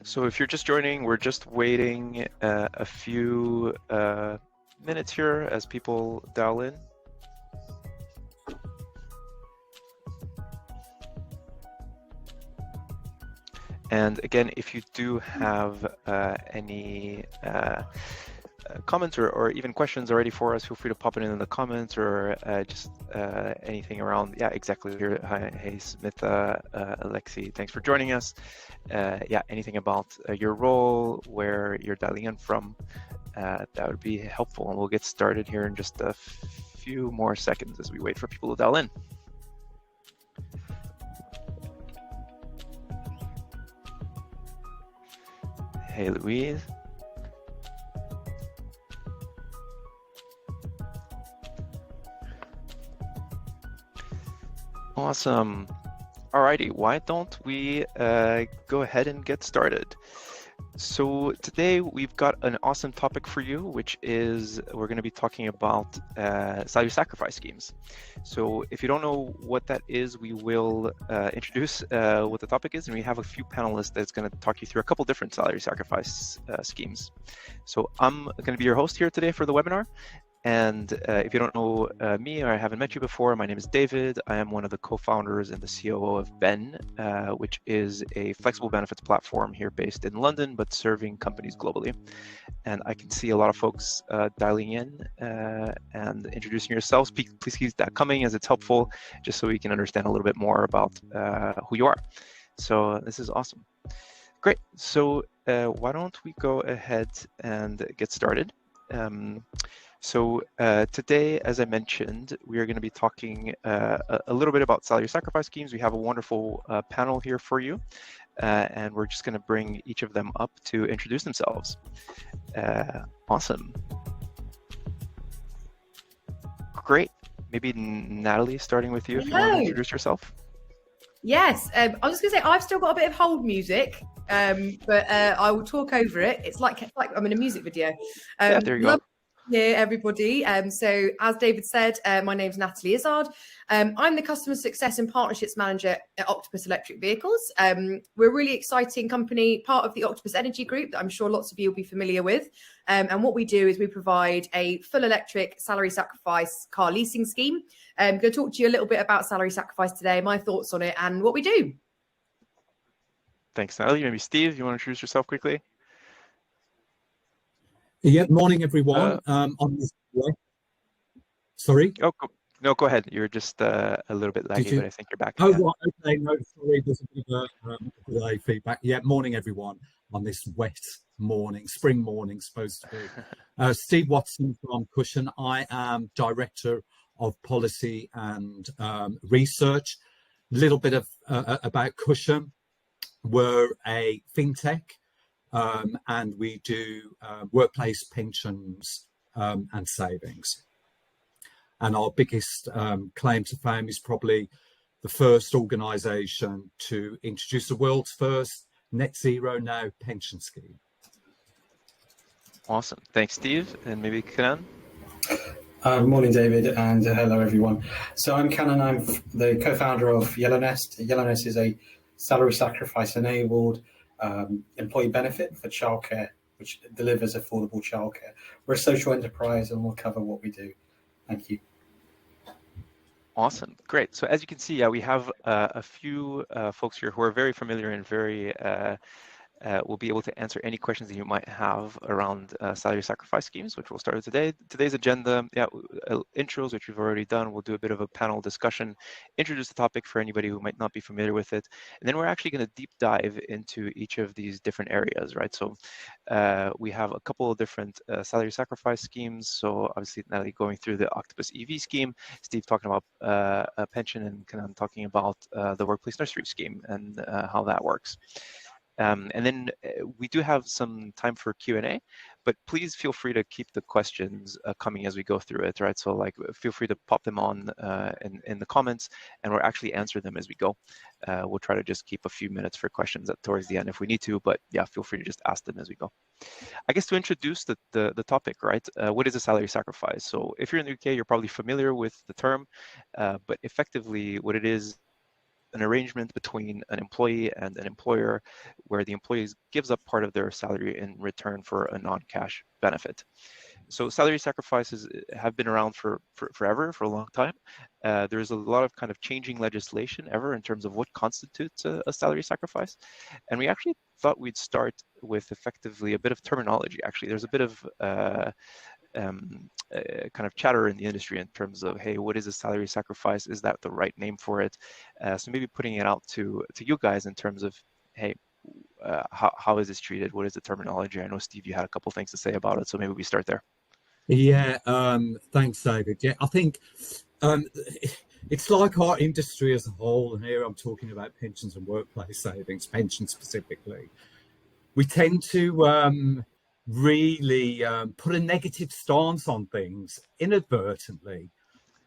So if you're just joining, we're just waiting a few minutes here as people dial in. And again, if you do have any comments or even questions already for us, feel free to pop it in the comments or just anything around. Yeah, exactly. Here, hi, hey, Smitha, Alexi, thanks for joining us. Yeah, anything about your role, where you're dialing in from, that would be helpful. And we'll get started here in just a few more seconds as we wait for people to dial in. Hey, Louise. Awesome. Alrighty, why don't we go ahead and get started? So today we've got an awesome topic for you, which is we're going to be talking about salary sacrifice schemes. So if you don't know what that is, we will introduce what the topic is, and we have a few panelists that's going to talk you through a couple different salary sacrifice schemes. So I'm going to be your host here today for the webinar. And if you don't know me or I haven't met you before, my name is David. I am one of the co-founders and the COO of Ben, which is a flexible benefits platform here based in London, but serving companies globally. And I can see a lot of folks dialing in and introducing yourselves. Please keep that coming as it's helpful, just so we can understand a little bit more about who you are. So this is awesome. Great. So why don't we go ahead and get started? So today, as I mentioned, we are going to be talking a little bit about salary sacrifice schemes. We have a wonderful panel here for you, and we're just going to bring each of them up to introduce themselves. Awesome. Great. Maybe Natalie, starting with you, if you want to introduce yourself. Yes, I was just going to say, I've still got a bit of hold music, but I will talk over it. It's like I'm in a music video. Yeah, there you go. Here, everybody. So as David said, my name's Natalie Izzard. I'm the Customer Success and Partnerships Manager at Octopus Electric Vehicles. We're a really exciting company, part of the Octopus Energy Group that I'm sure lots of you will be familiar with. And what we do is we provide a full electric salary sacrifice car leasing scheme. I'm going to talk to you a little bit about salary sacrifice today, my thoughts on it and what we do. Thanks, Natalie. Maybe Steve, you want to introduce yourself quickly? Yeah, morning everyone. On this sorry. Oh, no, go ahead. You're just a little bit laggy, but I think you're back. Oh, right, okay. No, sorry. There's a bit of a delay feedback. Yeah, morning everyone on this wet morning, spring morning, supposed to be. Steve Watson from Cushon. I am Director of Policy and Research. A little bit of about Cushon. We're a fintech. And we do workplace pensions and savings. And our biggest claim to fame is probably the first organisation to introduce the world's first net zero now pension scheme. Awesome. Thanks, Steve. And maybe Kannan? Morning, David, and hello, everyone. So I'm Kannan. I'm the co-founder of Yellow Nest. Yellow Nest is a salary sacrifice enabled employee benefit for childcare, which delivers affordable childcare. We're a social enterprise and we'll cover what we do. Thank you. Awesome. Great. So as you can see, yeah, we have a few folks here who are very familiar and very will be able to answer any questions that you might have around salary sacrifice schemes, which we'll start with today. Today's agenda, intros, which we've already done. We'll do a bit of a panel discussion, introduce the topic for anybody who might not be familiar with it. And then we're actually going to deep dive into each of these different areas, right? So we have a couple of different salary sacrifice schemes. So obviously, Natalie going through the Octopus EV scheme, Steve talking about a pension, and Kannan talking about the workplace nursery scheme and how that works. And then we do have some time for Q&A, but please feel free to keep the questions coming as we go through it, right? So like, feel free to pop them on in the comments, and we'll actually answer them as we go. We'll try to just keep a few minutes for questions towards the end if we need to, but yeah, feel free to just ask them as we go. I guess to introduce the topic, right? What is a salary sacrifice? So if you're in the UK, you're probably familiar with the term, but effectively what it is an arrangement between an employee and an employer where the employee gives up part of their salary in return for a non-cash benefit. So salary sacrifices have been around for forever, for a long time. There's a lot of kind of changing legislation ever in terms of what constitutes a salary sacrifice. And we actually thought we'd start with effectively a bit of terminology. Actually, there's a bit of kind of chatter in the industry in terms of, hey, what is a salary sacrifice? Is that the right name for it? So maybe putting it out to you guys in terms of, hey, how is this treated? What is the terminology? I know, Steve, you had a couple things to say about it, so maybe we start there. Yeah, thanks, David. Yeah, I think it's like our industry as a whole, and here I'm talking about pensions and workplace savings, pensions specifically. We tend to really put a negative stance on things inadvertently,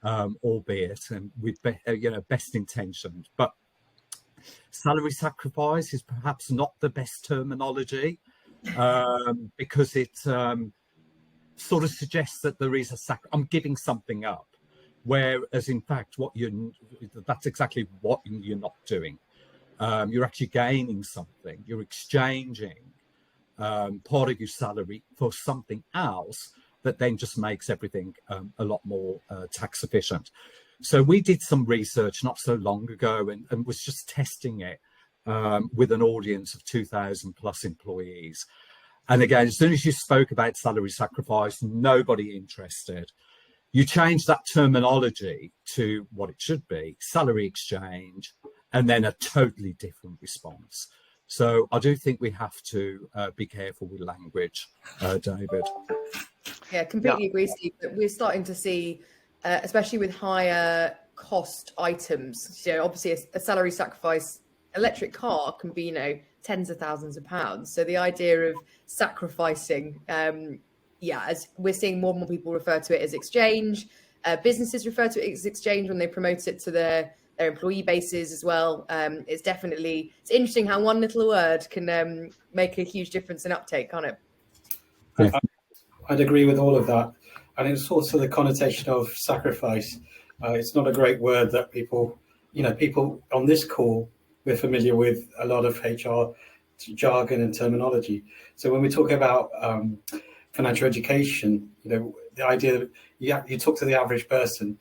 albeit and with best intentions. But salary sacrifice is perhaps not the best terminology because it sort of suggests that there is I'm giving something up, whereas in fact that's exactly what you're not doing. You're actually gaining something. You're exchanging part of your salary for something else that then just makes everything a lot more tax efficient. So we did some research not so long ago and was just testing it with an audience of 2,000 plus employees. And again, as soon as you spoke about salary sacrifice, nobody interested. You change that terminology to what it should be, salary exchange, and then a totally different response. So I do think we have to be careful with language, David. Yeah, completely agree, Steve. But we're starting to see, especially with higher cost items, obviously a salary sacrifice electric car can be, tens of thousands of pounds. So the idea of sacrificing, as we're seeing more and more people refer to it as exchange. Businesses refer to it as exchange when they promote it to their employee bases as well. It's interesting how one little word can make a huge difference in uptake, can't it? Yeah. I'd agree with all of that. And it's also the connotation of sacrifice. It's not a great word that people on this call, we're familiar with a lot of HR jargon and terminology. So when we talk about financial education, the idea that you talk to the average person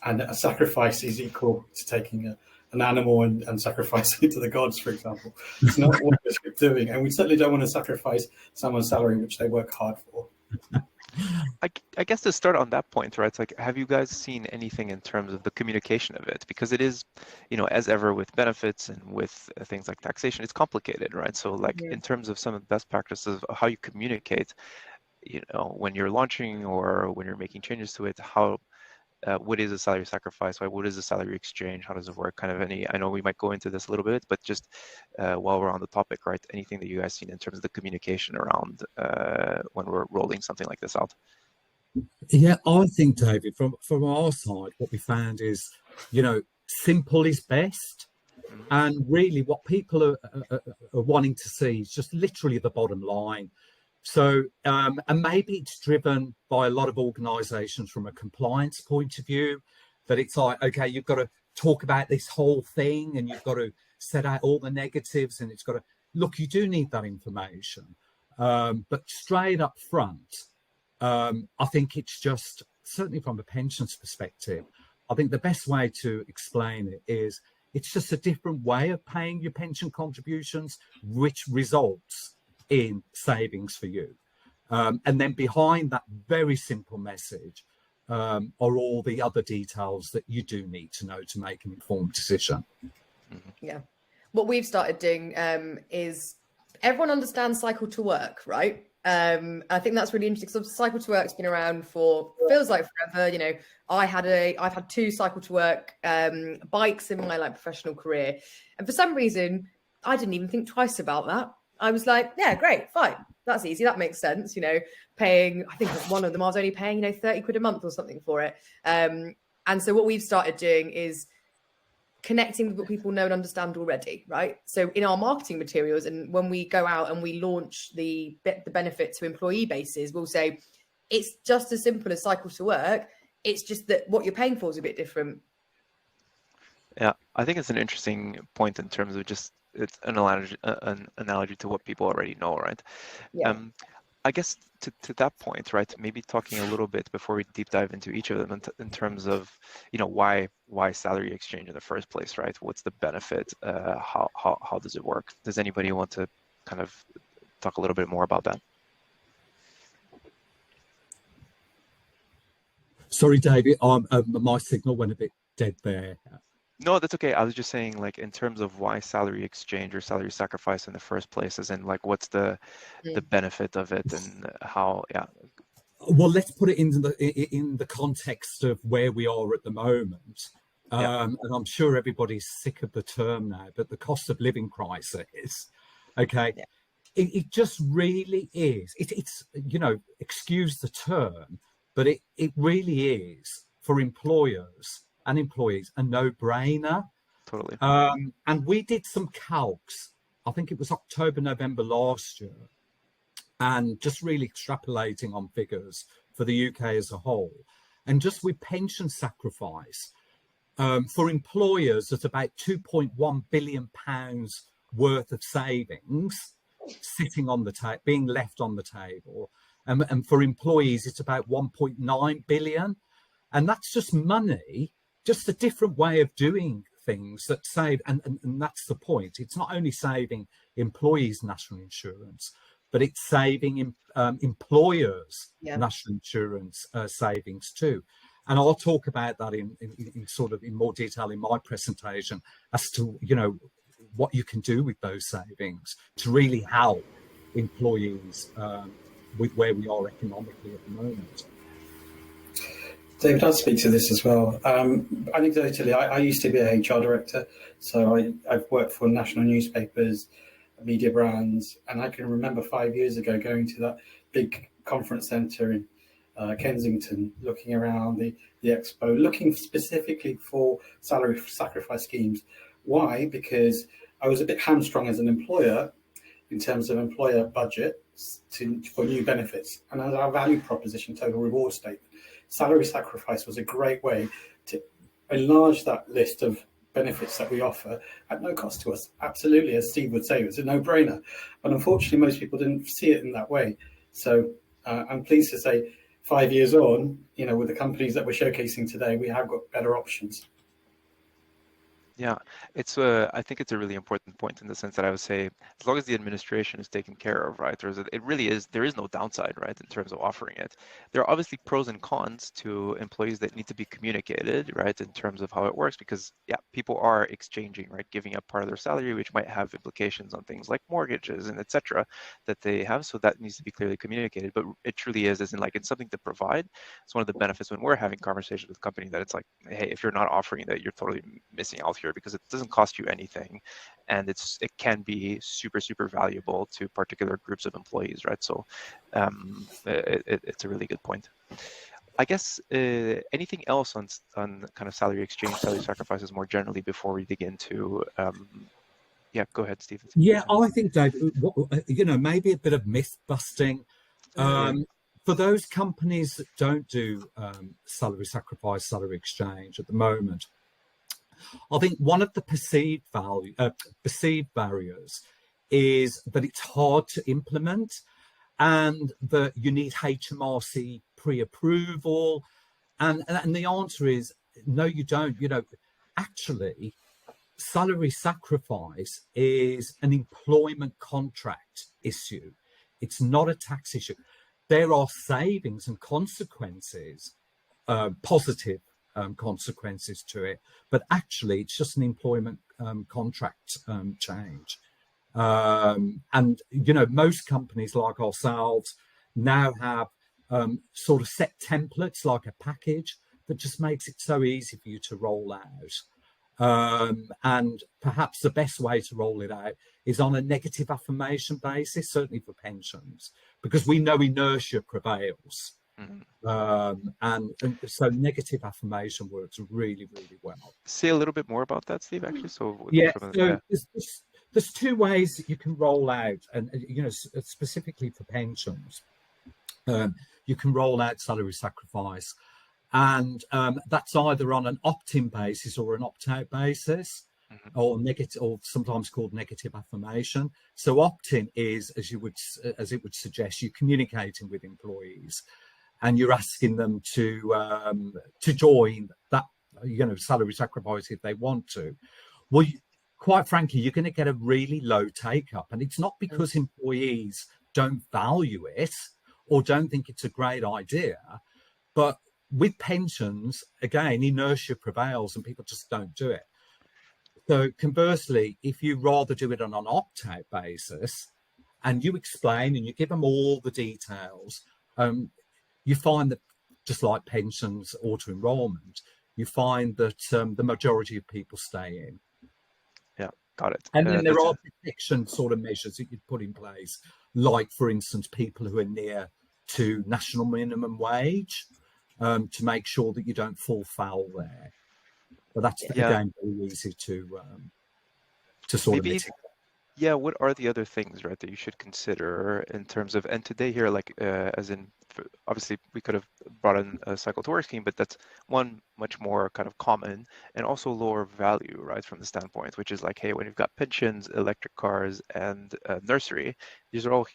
and a sacrifice is equal to taking an animal and sacrificing it to the gods, for example. It's not what we're doing. And we certainly don't want to sacrifice someone's salary, which they work hard for. I guess to start on that point, right? It's like, have you guys seen anything in terms of the communication of it? Because it is, as ever with benefits and with things like taxation, it's complicated, right? So like in terms of some of the best practices of how you communicate, when you're launching or when you're making changes to it, what is a salary sacrifice? What is a salary exchange? How does it work? I know we might go into this a little bit, but just while we're on the topic, right? Anything that you guys seen in terms of the communication around when we're rolling something like this out? Yeah, I think, David, from our side, what we found is, simple is best. Mm-hmm. And really what people are wanting to see is just literally the bottom line. So, and maybe it's driven by a lot of organisations from a compliance point of view, that it's like, okay, you've got to talk about this whole thing and you've got to set out all the negatives and it's got to, look, you do need that information. But straight up front, I think it's just, certainly from a pensions perspective, I think the best way to explain it is it's just a different way of paying your pension contributions, which results in savings for you. And then behind that very simple message are all the other details that you do need to know to make an informed decision. Yeah. What we've started doing is everyone understands cycle to work, right? I think that's really interesting because cycle to work's been around for feels like forever. I've had 2 cycle to work bikes in my professional career, and for some reason I didn't even think twice about that. I was like, yeah, great, fine, that's easy, that makes sense. Paying, I think one of them I was only paying 30 quid a month or something for it. And so what we've started doing is connecting with what people know and understand already, right? So in our marketing materials, and when we go out and we launch the benefit to employee bases, we'll say it's just as simple as cycle to work. It's just that what you're paying for is a bit different. Yeah, I think it's an interesting point in terms of just it's an analogy to what people already know, right? Yeah. I guess to that point, right? Maybe talking a little bit before we deep dive into each of them in terms of, why salary exchange in the first place, right? What's the benefit? How does it work? Does anybody want to kind of talk a little bit more about that? Sorry, David, my signal went a bit dead there. No, that's okay. I was just saying, like, in terms of why salary exchange or salary sacrifice in the first place, as in, like, what's the benefit of it and how, yeah. Well, let's put it in the context of where we are at the moment. And I'm sure everybody's sick of the term now, but the cost of living crisis, okay, it just really is. It's excuse the term, but it really is for employers and employees a no-brainer. Totally. And we did some calcs. I think it was October, November last year, and just really extrapolating on figures for the UK as a whole. And just with pension sacrifice, for employers, at about £2.1 billion worth of savings sitting on the being left on the table. And for employees, it's about 1.9 billion. And that's just money, just a different way of doing things that save. And that's the point. It's not only saving employees' national insurance, but it's saving employers' national insurance savings too. And I'll talk about that in more detail in my presentation as to, what you can do with those savings to really help employees with where we are economically at the moment. David, I'll speak to this as well. Anecdotally, I used to be a HR director, so I've worked for national newspapers, media brands, and I can remember 5 years ago going to that big conference centre in Kensington, looking around the expo, looking specifically for salary sacrifice schemes. Why? Because I was a bit hamstrung as an employer in terms of employer budgets for new benefits, and as our value proposition, total reward statement, salary sacrifice was a great way to enlarge that list of benefits that we offer at no cost to us. Absolutely, as Steve would say, it's a no-brainer. But unfortunately, most people didn't see it in that way. So I'm pleased to say 5 years on, with the companies that we're showcasing today, we have got better options. Yeah, I think it's a really important point in the sense that I would say, as long as the administration is taken care of, right, there is no downside, right, in terms of offering it. There are obviously pros and cons to employees that need to be communicated, right, in terms of how it works, because people are exchanging, right, giving up part of their salary, which might have implications on things like mortgages and etc. that they have. So that needs to be clearly communicated. But it truly is, as in, like, it's something to provide. It's one of the benefits when we're having conversations with companies that it's like, hey, if you're not offering that, you're totally missing out here, because it doesn't cost you anything, and it can be super valuable to particular groups of employees, right? So it's a really good point. I guess anything else on kind of salary exchange, salary sacrifices more generally before we dig into go ahead, Steve. I think, Dave, maybe a bit of myth busting. For those companies that don't do salary sacrifice, salary exchange at the moment, I think one of the perceived barriers is that it's hard to implement, and that you need HMRC pre-approval, and the answer is no, you don't. Actually, salary sacrifice is an employment contract issue. It's not a tax issue. There are savings and consequences, positive consequences to it, but actually it's just an employment contract change. And most companies like ourselves now have sort of set templates, like a package that just makes it so easy for you to roll out. And perhaps the best way to roll it out is on a negative affirmation basis, certainly for pensions, because we know inertia prevails. And so negative affirmation works really well. Say a little bit more about that, Steve, actually. So there's two ways that you can roll out, and specifically for pensions, you can roll out salary sacrifice And that's either on an opt-in basis or an opt-out basis, or negative, or sometimes called negative affirmation. So opt-in is, as it would suggest, you're communicating with employees, and you're asking them to join that, salary sacrifice if they want to. Well, quite frankly, you're going to get a really low take up, and it's not because employees don't value it or don't think it's a great idea, but with pensions, again, inertia prevails and people just don't do it. So conversely, if you rather do it on an opt-out basis and you explain and you give them all the details, you find that, just like pensions, auto-enrollment, you find that the majority of people stay in. Yeah, got it. And then there are protection sort of measures that you'd put in place, like, for instance, people who are near to national minimum wage, to make sure that you don't fall foul there. But that's, again, very easy to sort of mitigate. Yeah, what are the other things, right, that you should consider in terms of, and today here, like, as in, obviously we could have brought in a cycle to work scheme, but that's one much more kind of common and also lower value, right, from the standpoint, which is like, hey, when you've got pensions, electric cars, and nursery, these are all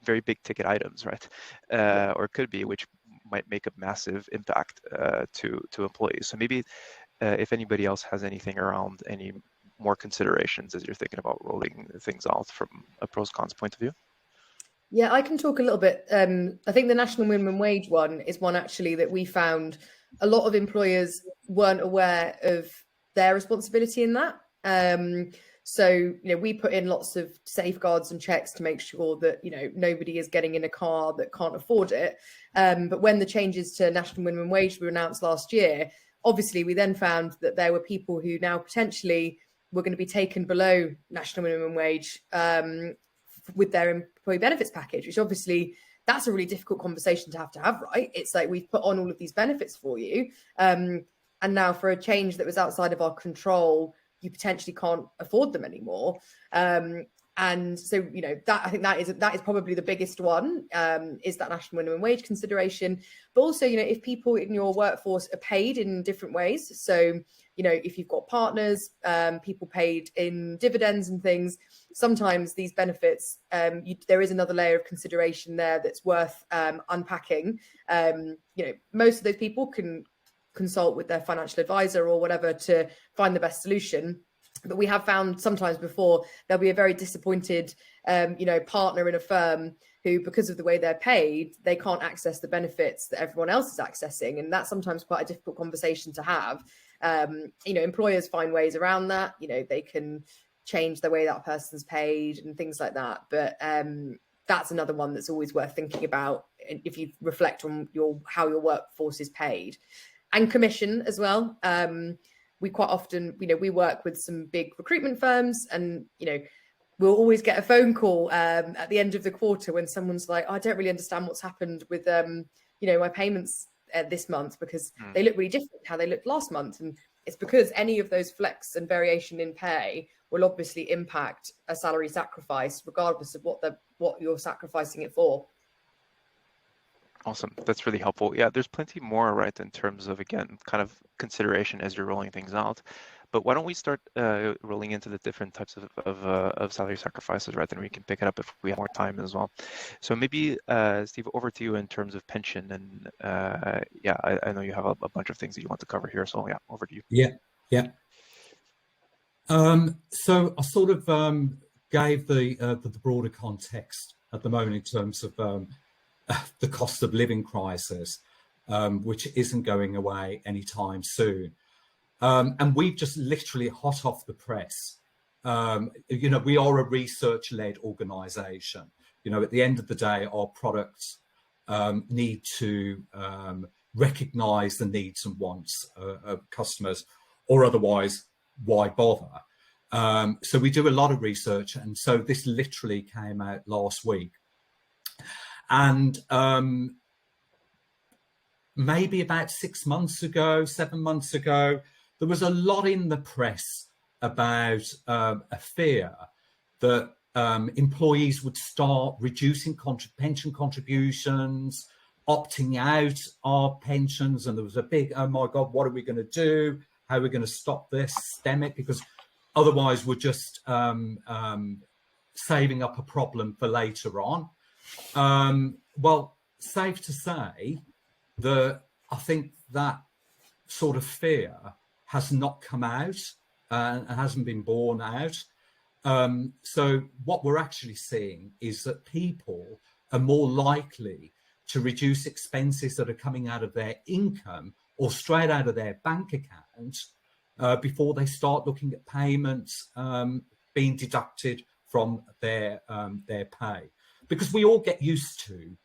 very big ticket items, right? Or could be, which might make a massive impact to employees. So maybe if anybody else has anything around any more considerations as you're thinking about rolling things out from a pros cons point of view. Yeah, I can talk a little bit. I think the national minimum wage one is one actually that we found a lot of employers weren't aware of their responsibility in that. So, we put in lots of safeguards and checks to make sure that, nobody is getting in a car that can't afford it. But when the changes to national minimum wage were announced last year, obviously we then found that there were people who now potentially were going to be taken below national minimum wage with their employee benefits package, which obviously that's a really difficult conversation to have, right? It's like, we've put on all of these benefits for you. And now for a change that was outside of our control, you potentially can't afford them anymore. And so, that, I think that is probably the biggest one, is that national minimum wage consideration. But also, if people in your workforce are paid in different ways. So, if you've got partners, people paid in dividends and things, sometimes these benefits, there is another layer of consideration there that's worth unpacking. Most of those people can consult with their financial advisor or whatever to find the best solution. But we have found sometimes before there'll be a very disappointed, partner in a firm who, because of the way they're paid, they can't access the benefits that everyone else is accessing. And that's sometimes quite a difficult conversation to have. Employers find ways around that. They can change the way that person's paid and things like that. But that's another one that's always worth thinking about if you reflect on how your workforce is paid. And commission as well. We quite often, we work with some big recruitment firms, and, we'll always get a phone call at the end of the quarter when someone's like, I don't really understand what's happened with, my payments this month, because they look really different how they looked last month. And it's because any of those flex and variation in pay will obviously impact a salary sacrifice, regardless of what you're sacrificing it for. Awesome. That's really helpful. Yeah, there's plenty more, right, in terms of, again, kind of consideration as you're rolling things out. But why don't we start rolling into the different types of salary sacrifices, right? Then we can pick it up if we have more time as well. So maybe, Steve, over to you in terms of pension. And I know you have a bunch of things that you want to cover here. So over to you. Yeah. So I sort of gave the broader context at the moment in terms of the cost of living crisis, which isn't going away anytime soon. And we've just literally hot off the press. We are a research-led organisation. At the end of the day, our products need to recognise the needs and wants of customers, or otherwise, why bother? So we do a lot of research, and so this literally came out last week. And maybe about 7 months ago, there was a lot in the press about a fear that employees would start reducing pension contributions opting out our pensions, and there was a big, oh my God, what are we going to do? How are we going to stop this, stem it? Because otherwise we're just saving up a problem for later on. Well, safe to say that I think that sort of fear has not come out and hasn't been borne out. So what we're actually seeing is that people are more likely to reduce expenses that are coming out of their income or straight out of their bank account before they start looking at payments being deducted from their pay. Because we all get used to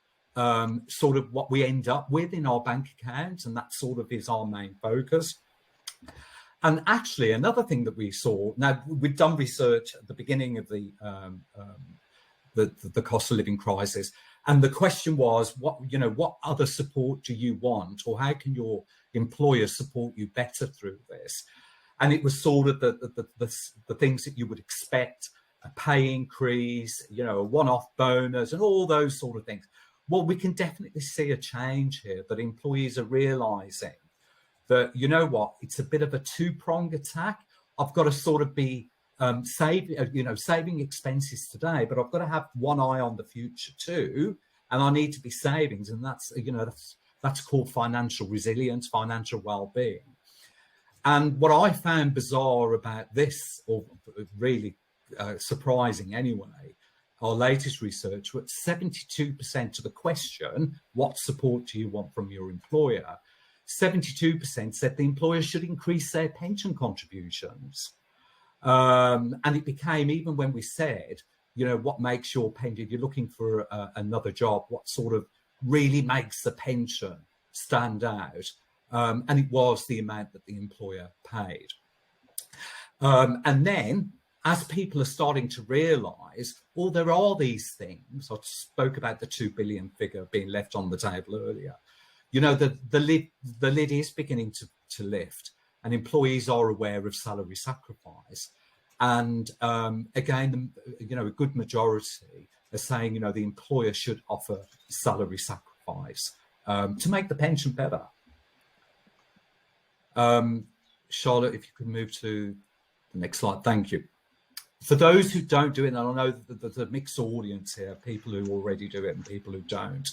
sort of what we end up with in our bank accounts, and that sort of is our main focus. And actually, another thing that we saw, now we've done research at the beginning of the cost of living crisis, and the question was, what other support do you want, or how can your employer support you better through this? And it was sort of the things that you would expect: a pay increase, a one-off bonus, and all those sort of things. Well, we can definitely see a change here, that employees are realising that, it's a bit of a two-pronged attack. I've got to sort of be saving expenses today, but I've got to have one eye on the future too, and I need to be savings, and that's called financial resilience, financial well-being. And what I found bizarre about this, or really surprising anyway, our latest research, was 72% to the question, what support do you want from your employer? 72% said the employer should increase their pension contributions. And it became, even when we said, what makes your pension, you're looking for another job, what sort of really makes the pension stand out? And it was the amount that the employer paid. And then, as people are starting to realise, well, there are these things. I spoke about the 2 billion figure being left on the table earlier. The lid is beginning to lift, and employees are aware of salary sacrifice. And again, a good majority are saying, the employer should offer salary sacrifice to make the pension better. Charlotte, if you could move to the next slide. Thank you. For those who don't do it, and I know that there's a mixed audience here, people who already do it and people who don't.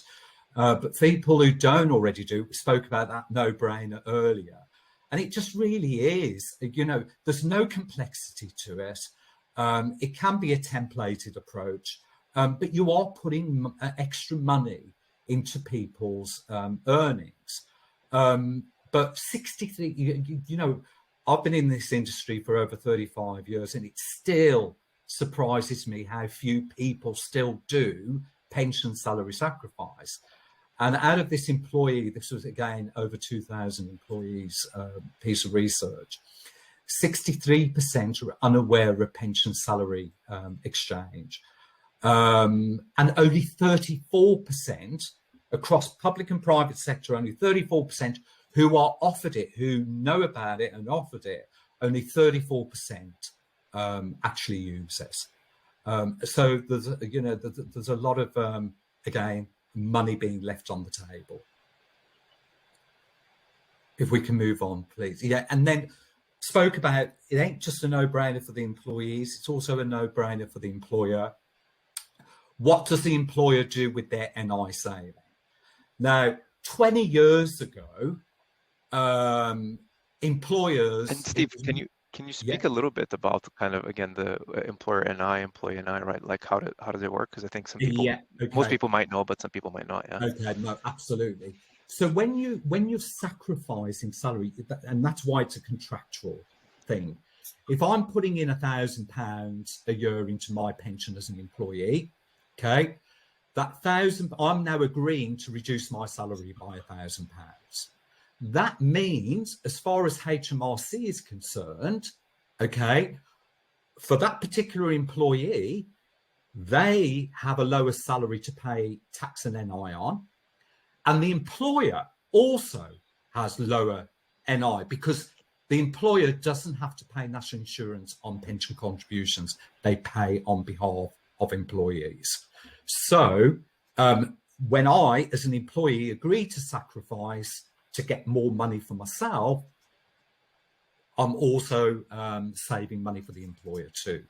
But people who don't already do, we spoke about that no-brainer earlier. And it just really is, there's no complexity to it. It can be a templated approach, but you are putting extra money into people's earnings. But 63, I've been in this industry for over 35 years, and it still surprises me how few people still do pension salary sacrifice. And out of this employee, this was again over 2,000 employees, piece of research, 63% are unaware of pension salary exchange. And only 34% across public and private sector, only 34% who are offered it, who know about it and offered it, only 34% actually use this. So there's a lot of, again, money being left on the table. If we can move on, please. Yeah, and then spoke about, it ain't just a no-brainer for the employees, it's also a no-brainer for the employer. What does the employer do with their NI saving? Now, 20 years ago, employers... And Steve, can you speak a little bit about kind of, again, the employer NI, employee NI, right? Like how does it work? Because I think some people, most people might know, but some people might not. Yeah. Okay, no, absolutely. So when you're sacrificing salary, and that's why it's a contractual thing. If I'm putting in £1,000 a year into my pension as an employee, okay, that £1,000, I'm now agreeing to reduce my salary by £1,000. That means, as far as HMRC is concerned, okay, for that particular employee, they have a lower salary to pay tax and NI on. And the employer also has lower NI because the employer doesn't have to pay national insurance on pension contributions. They pay on behalf of employees. So when I, as an employee, agree to sacrifice to get more money for myself, I'm also saving money for the employer too.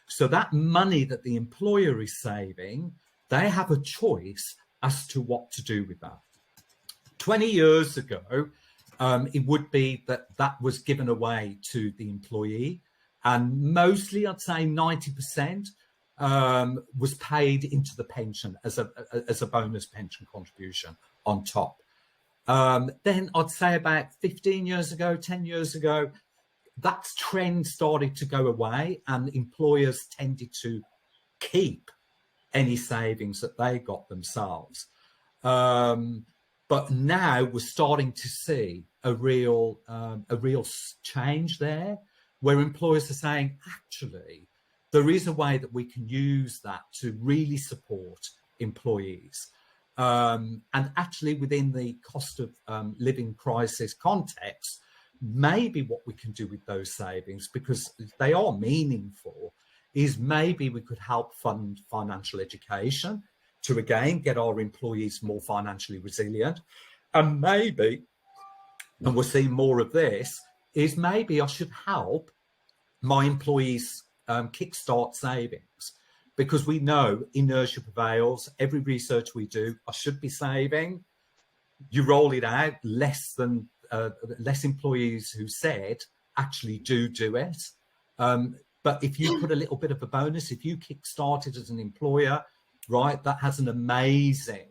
So that money that the employer is saving, they have a choice as to what to do with that. 20 years ago, it would be that was given away to the employee, and mostly I'd say 90% was paid into the pension as a bonus pension contribution on top. Then I'd say about 15 years ago, 10 years ago, that trend started to go away, and employers tended to keep any savings that they got themselves. But now we're starting to see a real change there, where employers are saying, actually, there is a way that we can use that to really support employees. And actually, within the cost of living crisis context, maybe what we can do with those savings, because they are meaningful, is maybe we could help fund financial education to, again, get our employees more financially resilient. And maybe, and we're seeing more of this, is maybe I should help my employees kickstart savings, because we know inertia prevails. Every research we do, I should be saving. You roll it out, less employees who said actually do it. But if you put a little bit of a bonus, if you kickstart it as an employer, right, that has an amazing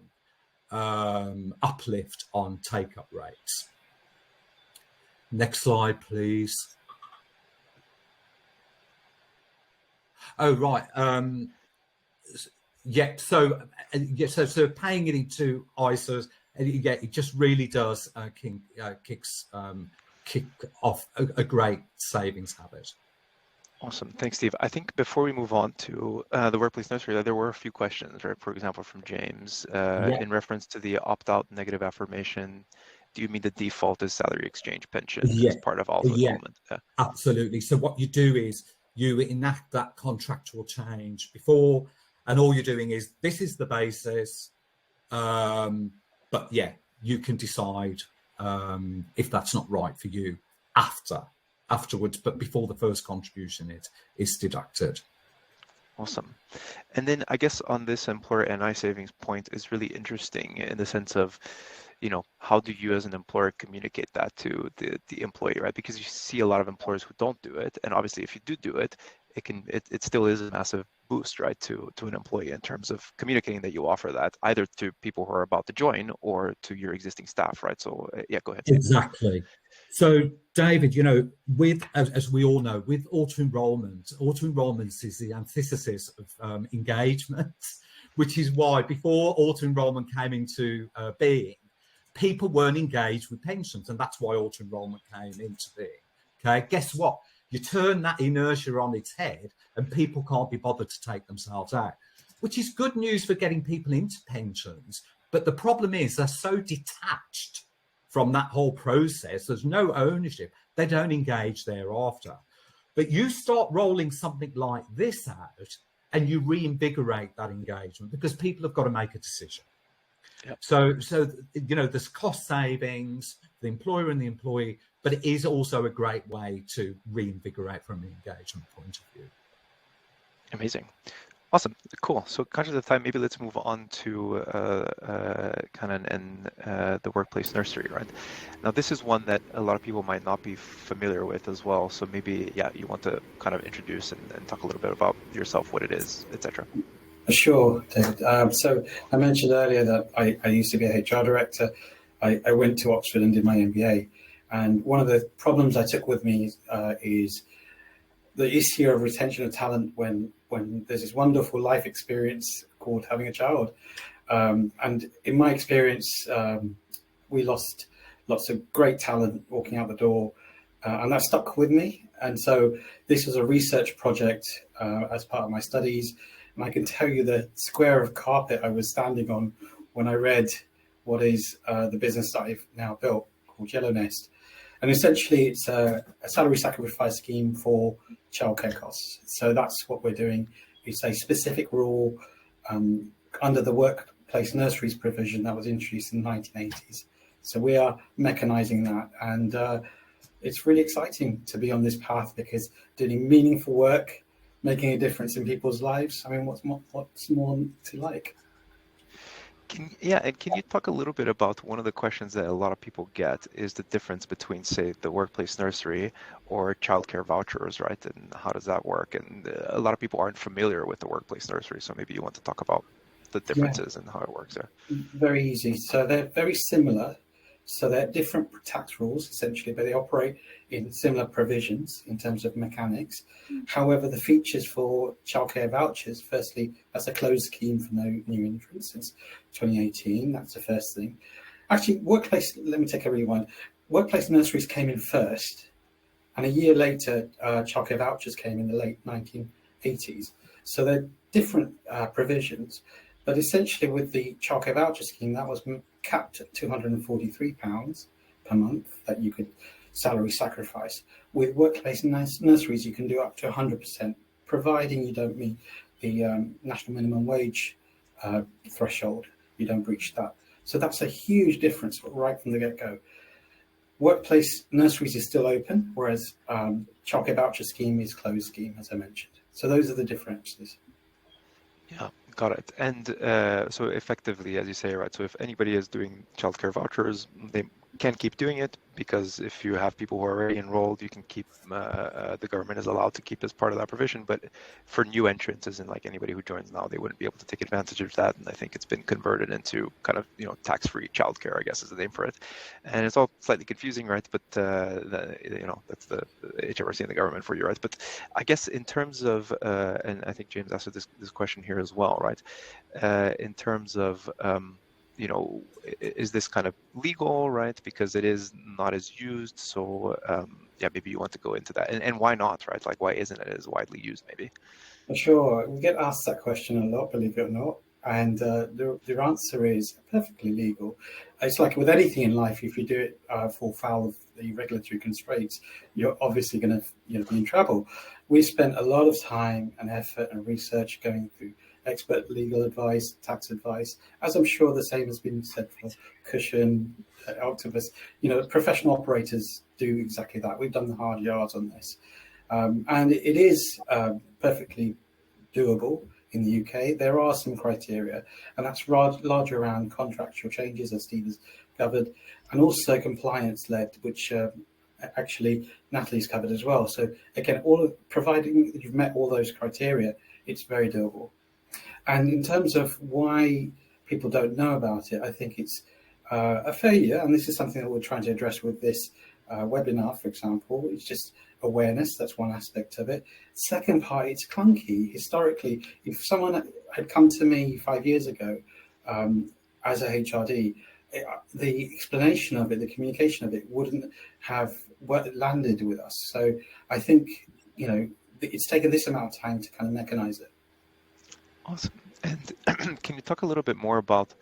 uplift on take-up rates. Next slide, please. Oh, right. So paying it into ISAs, it just really does kick off a great savings habit. Awesome. Thanks, Steve. I think before we move on to the workplace nursery, there were a few questions, right? For example, from James, in reference to the opt-out negative affirmation. Do you mean the default is salary exchange pension as part of auto enrollment? Yeah, absolutely. So what you do is you enact that contractual change before, and all you're doing is, this is the basis. But yeah, you can decide if that's not right for you afterwards, but before the first contribution is deducted. Awesome. And then I guess on this employer NI savings point is really interesting in the sense of, how do you as an employer communicate that to the employee, right? Because you see a lot of employers who don't do it, and obviously if you do it, it still is a massive boost, right, to an employee in terms of communicating that you offer that either to people who are about to join or to your existing staff, right? So yeah, go ahead. Exactly. So David, as we all know, with auto enrollments is the antithesis of engagement, which is why before auto enrollment came into being, people weren't engaged with pensions, and that's why auto enrollment came into being. Okay, guess what? You turn that inertia on its head, and people can't be bothered to take themselves out, which is good news for getting people into pensions. But the problem is they're so detached from that whole process. There's no ownership. They don't engage thereafter. But you start rolling something like this out, and you reinvigorate that engagement, because people have got to make a decision. Yep. So there's cost savings, the employer and the employee, but it is also a great way to reinvigorate from an engagement point of view. Amazing. Awesome. Cool. So conscious of time, maybe let's move on to Kannan and the workplace nursery, right? Now, this is one that a lot of people might not be familiar with as well. So maybe, you want to kind of introduce and talk a little bit about yourself, what it is, etc. Sure, David. So I mentioned earlier that I used to be a HR director. I went to Oxford and did my MBA. And one of the problems I took with me is the issue of retention of talent when there's this wonderful life experience called having a child. And in my experience, we lost lots of great talent walking out the door, and that stuck with me. And so this was a research project as part of my studies. And I can tell you the square of carpet I was standing on when I read what is the business that I've now built called Yellow Nest. And essentially, it's a salary sacrifice scheme for childcare costs. So that's what we're doing. It's a specific rule under the workplace nurseries provision that was introduced in the 1980s. So we are mechanising that, and it's really exciting to be on this path because doing meaningful work, making a difference in people's lives. I mean, what's more to like? And can you talk a little bit about one of the questions that a lot of people get is the difference between, say, the workplace nursery or childcare vouchers, right? And how does that work? And a lot of people aren't familiar with the workplace nursery, so maybe you want to talk about the differences and how it works there. Very easy. So they're very similar. So they're different tax rules, essentially, but they operate in similar provisions in terms of mechanics. However, the features for childcare vouchers, firstly, that's a closed scheme for no new entrants since 2018. That's the first thing. Actually, let me take a rewind. Workplace nurseries came in first, and a year later, childcare vouchers came in the late 1980s. So they're different provisions. But essentially, with the childcare voucher scheme, that was capped at £243 per month that you could salary sacrifice. With workplace nurseries, you can do up to 100%, providing you don't meet the national minimum wage threshold. You don't breach that. So that's a huge difference right from the get-go. Workplace nurseries is still open, whereas childcare voucher scheme is closed scheme, as I mentioned. So those are the differences. Yeah, got it. And so effectively, as you say, right, so if anybody is doing childcare vouchers, they can keep doing it because if you have people who are already enrolled, you can keep, the government is allowed to keep as part of that provision. But for new entrants, as in like anybody who joins now, they wouldn't be able to take advantage of that. And I think it's been converted into kind of, tax-free childcare, I guess is the name for it. And it's all slightly confusing, right? But, that's the HMRC and the government for you, right? But I guess in terms of, and I think James asked this question here as well, right? In terms of, is this kind of legal, right? Because it is not as used. So maybe you want to go into that. And why not, right? Like, why isn't it as widely used, maybe? Sure. We get asked that question a lot, believe it or not. And the answer is perfectly legal. It's like with anything in life, if you do it fall foul of the regulatory constraints, you're obviously going to be in trouble. We spent a lot of time and effort and research going through expert legal advice, tax advice, as I'm sure the same has been said for Cushon, Octopus. Professional operators do exactly that. We've done the hard yards on this. And it is perfectly doable in the UK. There are some criteria, and that's largely around contractual changes, as Steve has covered, and also compliance-led, which actually Natalie's covered as well. So again, providing that you've met all those criteria, it's very doable. And in terms of why people don't know about it, I think it's a failure, and this is something that we're trying to address with this webinar, for example. It's just awareness. That's one aspect of it. Second part, it's clunky. Historically, if someone had come to me 5 years ago as a HRD, the explanation of it, the communication of it wouldn't have landed with us. So I think, it's taken this amount of time to kind of mechanize it. Awesome. And can you talk a little bit more about,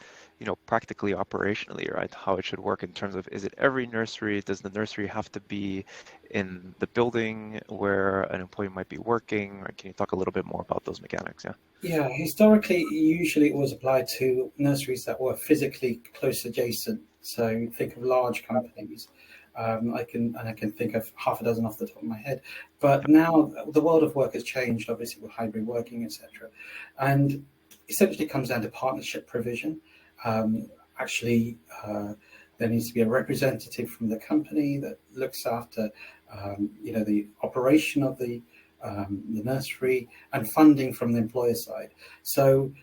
practically operationally, right, how it should work in terms of, is it every nursery? Does the nursery have to be in the building where an employee might be working? Or can you talk a little bit more about those mechanics? Yeah, historically, usually it was applied to nurseries that were physically close adjacent. So think of large companies. I can think of half a dozen off the top of my head. But now the world of work has changed, obviously, with hybrid working, etc. And essentially it comes down to partnership provision. There needs to be a representative from the company that looks after, the operation of the nursery, and funding from the employer side. So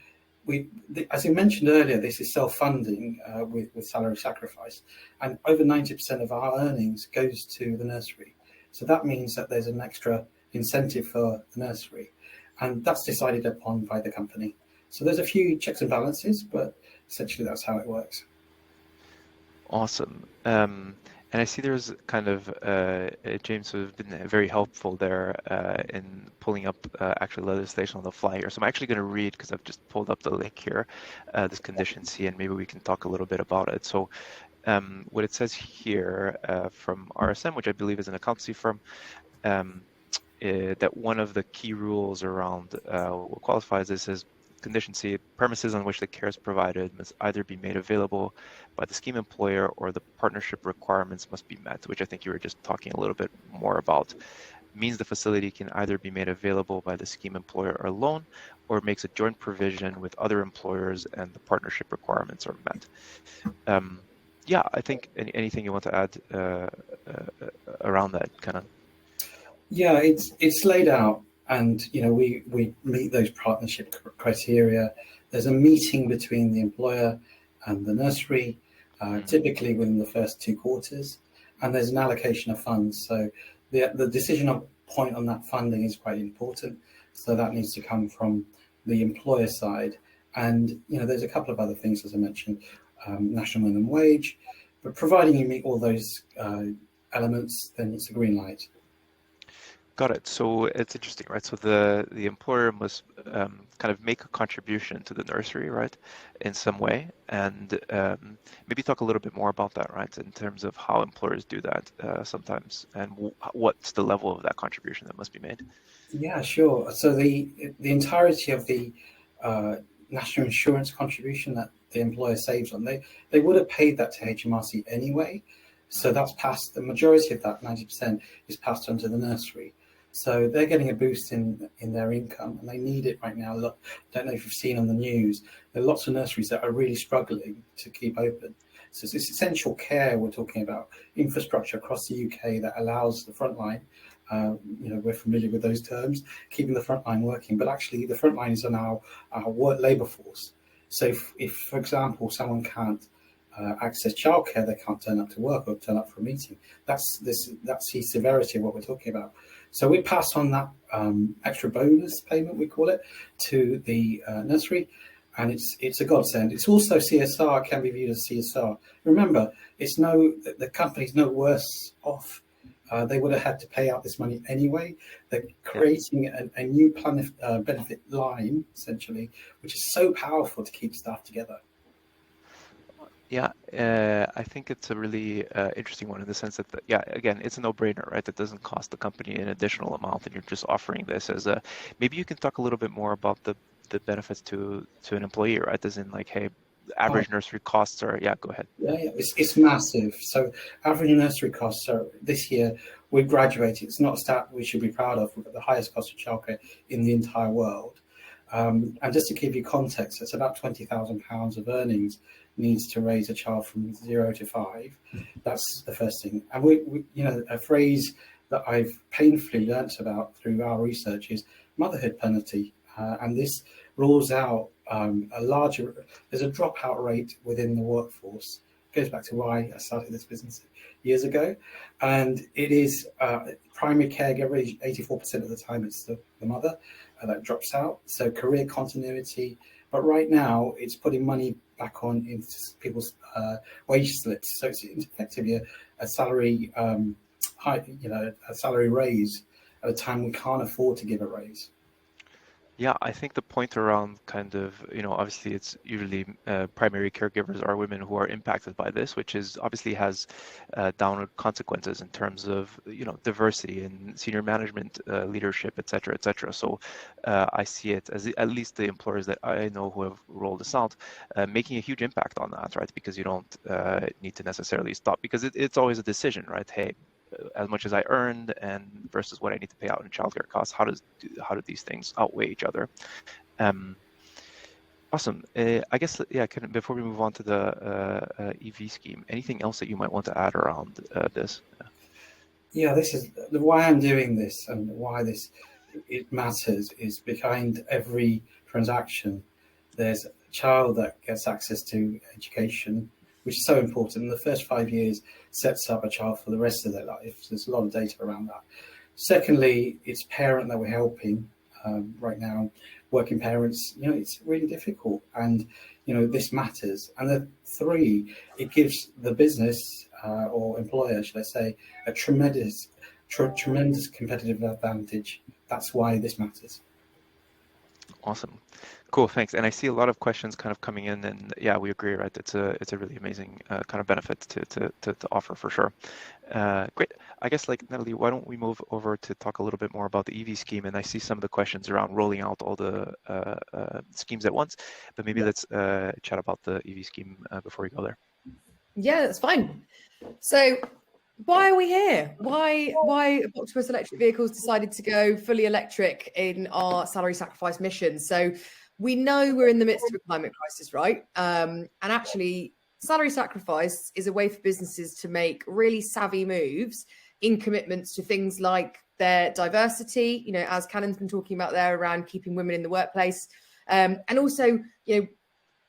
as you mentioned earlier, this is self-funding with salary sacrifice, and over 90% of our earnings goes to the nursery. So that means that there's an extra incentive for the nursery, and that's decided upon by the company. So there's a few checks and balances, but essentially that's how it works. Awesome. And I see there's kind of, James has been very helpful there in pulling up actual legislation on the fly here. So I'm actually going to read, because I've just pulled up the link here, this condition C, and maybe we can talk a little bit about it. So what it says here from RSM, which I believe is an accountancy firm, that one of the key rules around what qualifies this is condition C, premises on which the care is provided must either be made available by the scheme employer or the partnership requirements must be met, which I think you were just talking a little bit more about. Means the facility can either be made available by the scheme employer alone or makes a joint provision with other employers and the partnership requirements are met. Yeah, I think anything you want to add around that, Kannan? Yeah, it's laid out, and we meet those partnership criteria. There's a meeting between the employer and the nursery, typically within the first 2 quarters, and there's an allocation of funds. So the decision point on that funding is quite important. So that needs to come from the employer side, and there's a couple of other things, as I mentioned, national minimum wage, but providing you meet all those elements, then it's a green light. Got it. So it's interesting, right? So the employer must kind of make a contribution to the nursery, right, in some way, and maybe talk a little bit more about that, right, in terms of how employers do that sometimes, and what's the level of that contribution that must be made. Yeah, sure. So the entirety of the national insurance contribution that the employer saves on, they would have paid that to HMRC anyway. So that's passed. The majority of that, 90%, is passed on to the nursery. So they're getting a boost in their income, and they need it right now. Look, don't know if you've seen on the news, there are lots of nurseries that are really struggling to keep open. So it's this essential care we're talking about, infrastructure across the UK that allows the frontline. We're familiar with those terms, keeping the frontline working, but actually the frontline is on our work labour force. So if, for example, someone can't access childcare, they can't turn up to work or turn up for a meeting. That's the severity of what we're talking about. So we pass on that extra bonus payment, we call it, to the nursery, and it's a godsend. It's also CSR, can be viewed as CSR. Remember, the company's no worse off. They would have had to pay out this money anyway. They're creating a new benefit line, essentially, which is so powerful to keep staff together. Yeah, I think it's a really interesting one in the sense that, again, it's a no-brainer, right? That doesn't cost the company an additional amount, and you're just offering this as a. Maybe you can talk a little bit more about the benefits to an employee, right? As in, like, hey, average nursery costs are. Yeah, go ahead. Yeah, it's massive. So average nursery costs are this year. We graduated. It's not a stat we should be proud of. We've got the highest cost of childcare in the entire world. And just to give you context, it's about £20,000 of earnings needs to raise a child from 0 to 5. That's the first thing. And we a phrase that I've painfully learnt about through our research is motherhood penalty. And this rules out there's a dropout rate within the workforce. It goes back to why I started this business years ago. And it is primary caregiver, 84% of the time it's the mother that drops out. So career continuity. But right now it's putting money back on into people's wage slips. So it's effectively a salary a salary raise at a time we can't afford to give a raise. Yeah, I think the point around kind of, obviously it's usually primary caregivers are women who are impacted by this, which is obviously has downward consequences in terms of, diversity and senior management leadership, et cetera, et cetera. So I see it as at least the employers that I know who have rolled this out, making a huge impact on that, right? Because you don't need to necessarily stop, because it's always a decision, right? Hey, as much as I earned and versus what I need to pay out in childcare costs, how do these things outweigh each other? Awesome. I guess, before we move on to the EV scheme, anything else that you might want to add around this? Yeah, this is why I'm doing this, and why it matters is behind every transaction, there's a child that gets access to education, which is so important. The first 5 years sets up a child for the rest of their life. So there's a lot of data around that. Secondly, it's parent that we're helping right now. Working parents, it's really difficult, and this matters. And the 3, it gives the business or employer, should I say, a tremendous competitive advantage. That's why this matters. Awesome. Cool, thanks. And I see a lot of questions kind of coming in, and yeah, we agree, right? It's a really amazing kind of benefit to offer for sure. Great. I guess, like, Natalie, why don't we move over to talk a little bit more about the EV scheme? And I see some of the questions around rolling out all the schemes at once, but maybe let's chat about the EV scheme before we go there. Yeah, that's fine. So why are we here? Why Octopus Electric Vehicles decided to go fully electric in our salary sacrifice mission? So we know we're in the midst of a climate crisis, right? And actually, salary sacrifice is a way for businesses to make really savvy moves in commitments to things like their diversity, you know, as Kannan's been talking about there, around keeping women in the workplace, and also, you know,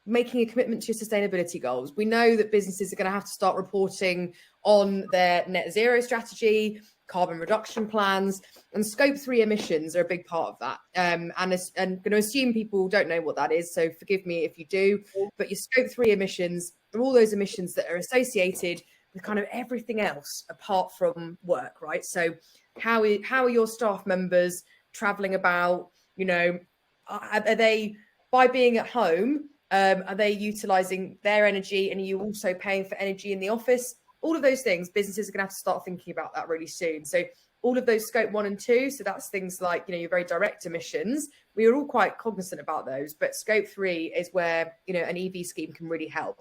making a commitment to your sustainability goals. We know that businesses are going to have to start reporting on their net zero strategy, carbon reduction plans, and scope 3 emissions are a big part of that. And I'm going to assume people don't know what that is, so forgive me if you do, but your scope 3 emissions are all those emissions that are associated with kind of everything else apart from work, right? So how are your staff members traveling about? You know, are they, by being at home, are they utilizing their energy, and are you also paying for energy in the office? All of those things, businesses are going to have to start thinking about that really soon. So all of those scope 1 and 2, so that's things like, you know, your very direct emissions, we are all quite cognizant about those, but scope 3 is where, you know, an EV scheme can really help.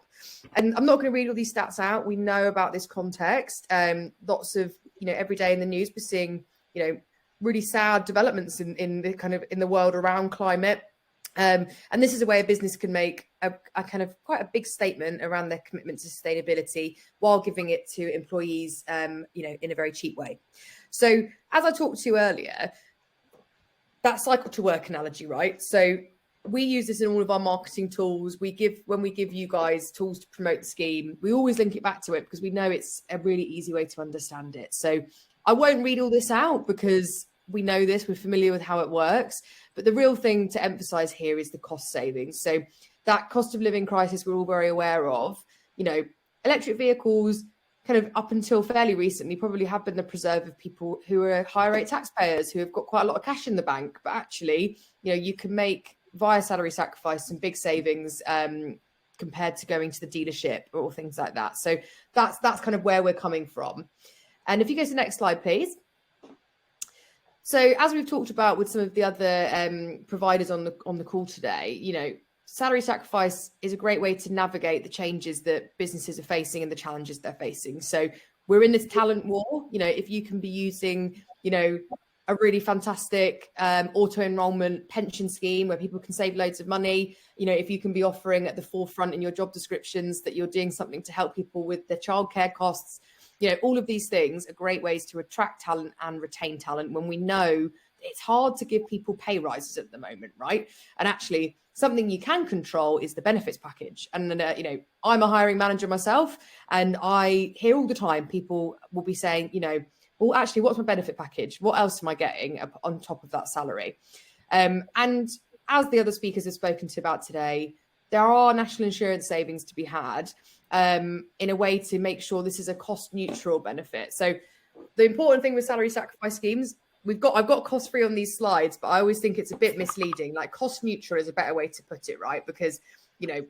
And I'm not going to read all these stats out. We know about this context. Lots of, you know, every day in the news, we're seeing, you know, really sad developments in the kind of in the world around climate. And this is a way a business can make a kind of quite a big statement around their commitment to sustainability while giving it to employees, you know, in a very cheap way. So as I talked to you earlier, that cycle to work analogy, right? So we use this in all of our marketing tools. When we give you guys tools to promote the scheme, we always link it back to it because we know it's a really easy way to understand it. So I won't read all this out because we know this, we're familiar with how it works. But the real thing to emphasize here is the cost savings. So that cost of living crisis we're all very aware of, you know, electric vehicles kind of up until fairly recently probably have been the preserve of people who are higher rate taxpayers who have got quite a lot of cash in the bank. But actually, you know, you can make via salary sacrifice some big savings compared to going to the dealership or things like that. So that's kind of where we're coming from. And if you go to the next slide, please. So as we've talked about with some of the other providers on the call today, you know, salary sacrifice is a great way to navigate the changes that businesses are facing and the challenges they're facing. So we're in this talent war. You know, if you can be using, you know, a really fantastic auto enrollment pension scheme where people can save loads of money, you know, if you can be offering at the forefront in your job descriptions that you're doing something to help people with their childcare costs, you know, all of these things are great ways to attract talent and retain talent when we know it's hard to give people pay rises at the moment, right? And actually, something you can control is the benefits package. And, you know, I'm a hiring manager myself, and I hear all the time people will be saying, you know, well, actually, what's my benefit package? What else am I getting on top of that salary? And as the other speakers have spoken to about today, there are national insurance savings to be had in a way to make sure this is a cost neutral benefit. So the important thing with salary sacrifice schemes, I've got cost free on these slides, but I always think it's a bit misleading. Like cost neutral is a better way to put it, right? Because, you know,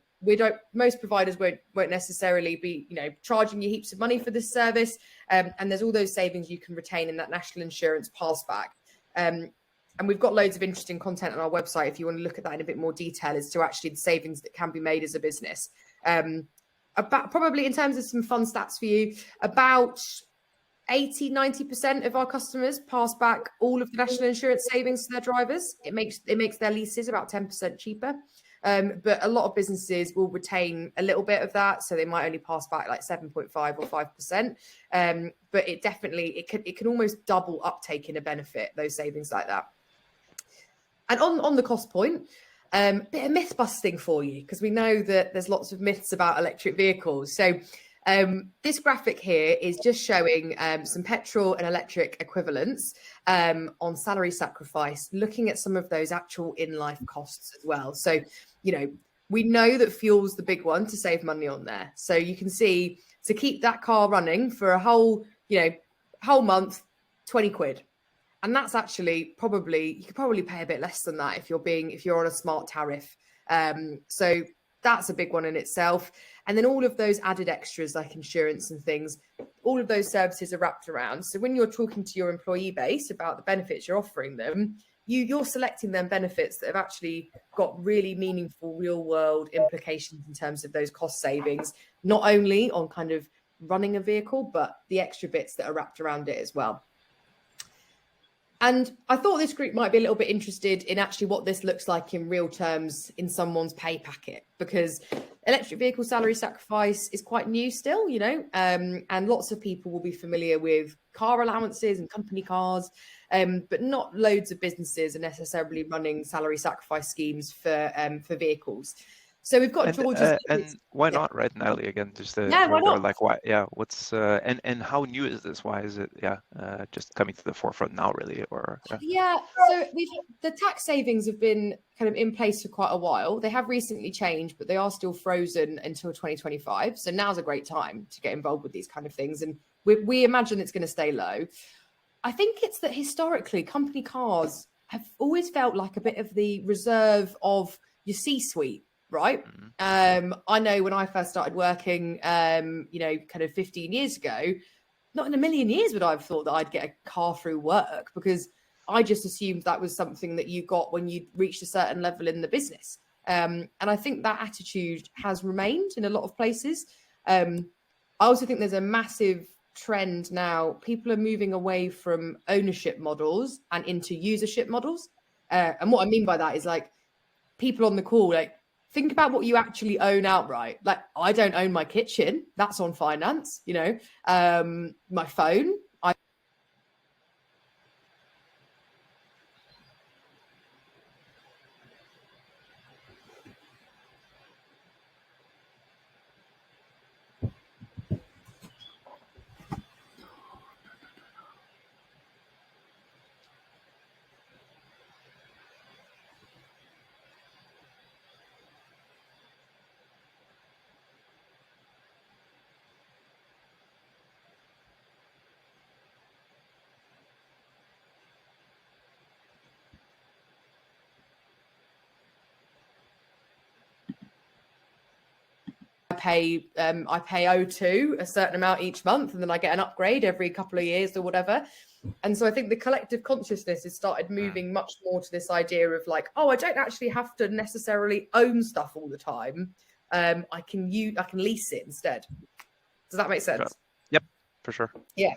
most providers won't necessarily be, you know, charging you heaps of money for this service. And there's all those savings you can retain in that national insurance pass back. And we've got loads of interesting content on our website if you want to look at that in a bit more detail as to actually the savings that can be made as a business. About probably in terms of some fun stats for you, about 80-90% of our customers pass back all of the national insurance savings to their drivers. It makes their leases about 10% cheaper. But a lot of businesses will retain a little bit of that, so they might only pass back like 7.5 or 5%. But it can almost double uptake in a benefit, those savings like that. And on the cost point, bit of myth busting for you, because we know that there's lots of myths about electric vehicles. So this graphic here is just showing some petrol and electric equivalents on salary sacrifice, looking at some of those actual in-life costs as well. So, you know, we know that fuel's the big one to save money on there. So you can see to keep that car running for a whole month, 20 quid. And that's actually you could probably pay a bit less than that if you're on a smart tariff. So that's a big one in itself. And then all of those added extras like insurance and things, all of those services are wrapped around. So when you're talking to your employee base about the benefits you're offering them, you're selecting them benefits that have actually got really meaningful real world implications in terms of those cost savings, not only on kind of running a vehicle, but the extra bits that are wrapped around it as well. And I thought this group might be a little bit interested in actually what this looks like in real terms in someone's pay packet, because electric vehicle salary sacrifice is quite new still, and lots of people will be familiar with car allowances and company cars, but not loads of businesses are necessarily running salary sacrifice schemes for vehicles. So we've got George's. And why not, right, Natalie? Again, just why not? like why? Yeah, what's and how new is this? Why is it? Just coming to the forefront now, really, or So the tax savings have been kind of in place for quite a while. They have recently changed, but they are still frozen until 2025. So now's a great time to get involved with these kind of things, and we imagine it's going to stay low. I think it's that historically, company cars have always felt like a bit of the reserve of your C-suite. Right. I know when I first started working, kind of 15 years ago, not in a million years would I have thought that I'd get a car through work, because I just assumed that was something that you got when you reached a certain level in the business. And I think that attitude has remained in a lot of places. I also think there's a massive trend now. People are moving away from ownership models and into usership models. And what I mean by that is like people on the call, like, think about what you actually own outright. Like, I don't own my kitchen. That's on finance, my phone. I pay O2 a certain amount each month, and then I get an upgrade every couple of years or whatever. And so I think the collective consciousness has started moving much more to this idea of like, oh, I don't actually have to necessarily own stuff all the time. I can lease it instead. Does that make sense? Yep, for sure. Yeah.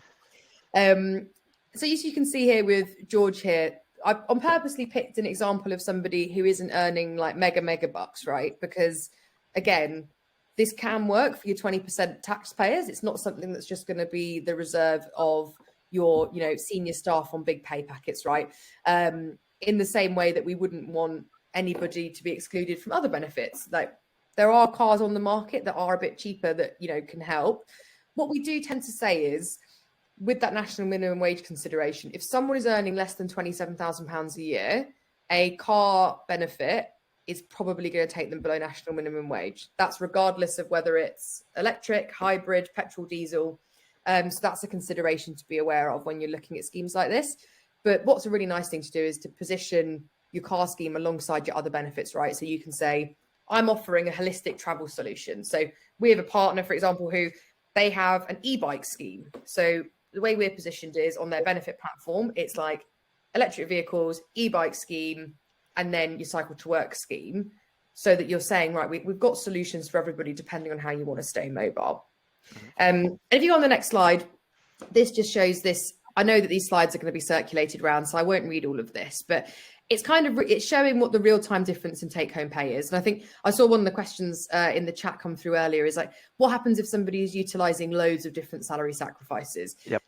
So as you can see here with George here, I've on purposely picked an example of somebody who isn't earning like mega bucks, right? Because again, this can work for your 20% taxpayers. It's not something that's just going to be the reserve of your, senior staff on big pay packets, right? In the same way that we wouldn't want anybody to be excluded from other benefits. Like there are cars on the market that are a bit cheaper that, can help. What we do tend to say is with that national minimum wage consideration, if someone is earning less than £27,000 a year, a car benefit is probably going to take them below national minimum wage. That's regardless of whether it's electric, hybrid, petrol, diesel. So that's a consideration to be aware of when you're looking at schemes like this. But what's a really nice thing to do is to position your car scheme alongside your other benefits, right? So you can say, I'm offering a holistic travel solution. So we have a partner, for example, who they have an e-bike scheme. So the way we're positioned is on their benefit platform, it's like electric vehicles, e-bike scheme, and then your cycle to work scheme, so that you're saying, right, we've got solutions for everybody depending on how you want to stay mobile. And if you go on the next slide, this just shows this. I know that these slides are going to be circulated around, so I won't read all of this, but it's kind of, it's showing what the real-time difference in take-home pay is. And I think I saw one of the questions in the chat come through earlier is like, what happens if somebody is utilizing loads of different salary sacrifices? Yep.